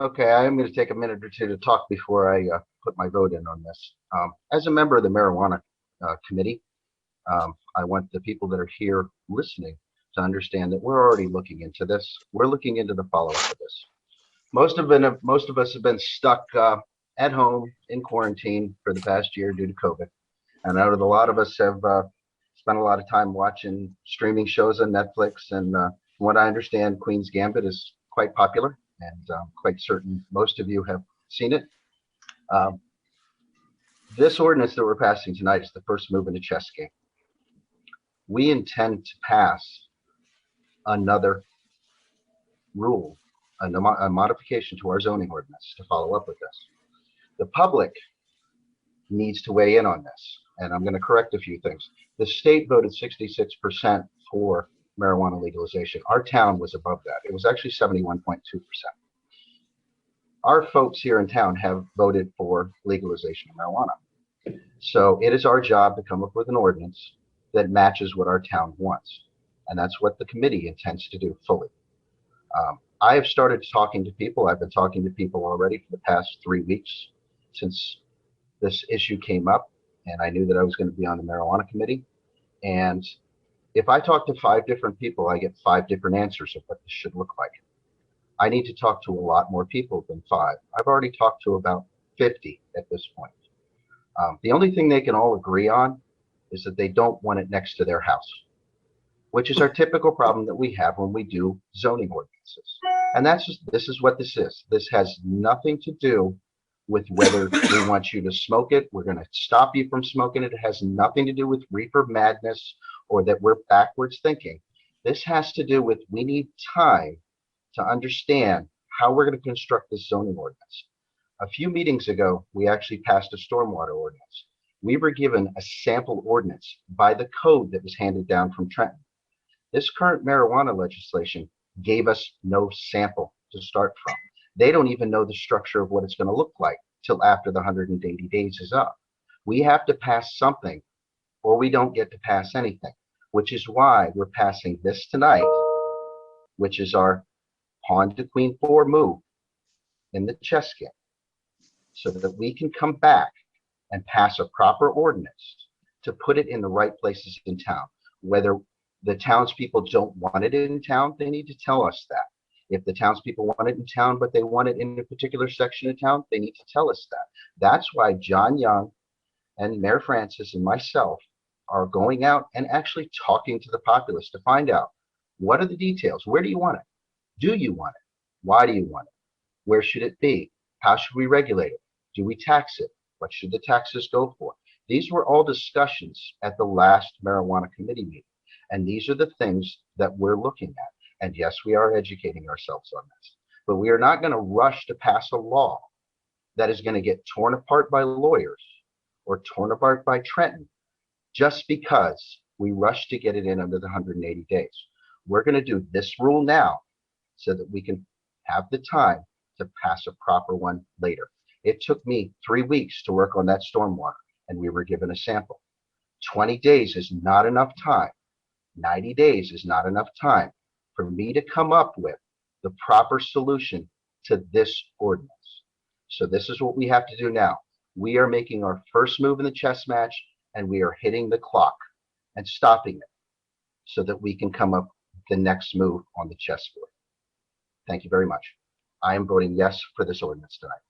Okay, I am going to take a minute or two to talk before I put my vote in on this. As a member of the marijuana committee, I want the people that are here listening to understand that we're already looking into this. We're looking into the follow-up of this. Most of us have been stuck at home in quarantine for the past year due to COVID, and I know that a lot of us have spent a lot of time watching streaming shows on Netflix. And from what I understand, Queen's Gambit is quite popular, and quite certain most of you have seen it. Um, this ordinance that we're passing tonight is the first move in a chess game. We intend to pass another rule, a modification to our zoning ordinance to follow up with this. The public needs to weigh in on this, and I'm going to correct a few things. The state voted 66% for marijuana legalization. Our town was above that. It was actually 71.2%. Our folks here in town have voted for legalization of marijuana. So it is our job to come up with an ordinance that matches what our town wants. And that's what the committee intends to do fully. I have started talking to people. I've been talking to people already for the past 3 weeks since this issue came up, and I knew that I was going to be on the marijuana committee. And if I talk to 5 different people, I get 5 different answers of what this should look like. I need to talk to a lot more people than 5. I've already talked to about 50 at this point. The only thing they can all agree on is that they don't want it next to their house, which is our typical problem that we have when we do zoning ordinances. And this is what this is. This has nothing to do with whether we want you to smoke it. We're going to stop you from smoking it. It has nothing to do with reefer madness or that we're backwards thinking. This has to do with we need time to understand how we're going to construct this zoning ordinance. A few meetings ago, we actually passed a stormwater ordinance. We were given a sample ordinance by the code that was handed down from Trenton. This current marijuana legislation gave us no sample to start from. They don't even know the structure of what it's going to look like till after the 180 days is up. We have to pass something or we don't get to pass anything, which is why we're passing this tonight, which is our pawn to queen 4 move in the chess game, so that we can come back and pass a proper ordinance to put it in the right places in town. Whether the townspeople don't want it in town, they need to tell us that. If the townspeople want it in town, but they want it in a particular section of town, they need to tell us that. That's why John Young and Mayor Francis and myself are going out and actually talking to the populace to find out what are the details. Where do you want it? Do you want it? Why do you want it? Where should it be? How should we regulate it? Do we tax it? What should the taxes go for? These were all discussions at the last marijuana committee meeting. And these are the things that we're looking at. And yes, we are educating ourselves on this. But we are not going to rush to pass a law that is going to get torn apart by lawyers or torn apart by Trenton just because we rush to get it in under the 180 days. We're going to do this rule now so that we can have the time to pass a proper one later. It took me 3 weeks to work on that stormwater, and we were given a sample. 20 days is not enough time. 90 days is not enough time for me to come up with the proper solution to this ordinance. So this is what we have to do now. We are making our first move in the chess match, and we are hitting the clock and stopping it so that we can come up with the next move on the chessboard. Thank you very much. I am voting yes for this ordinance tonight.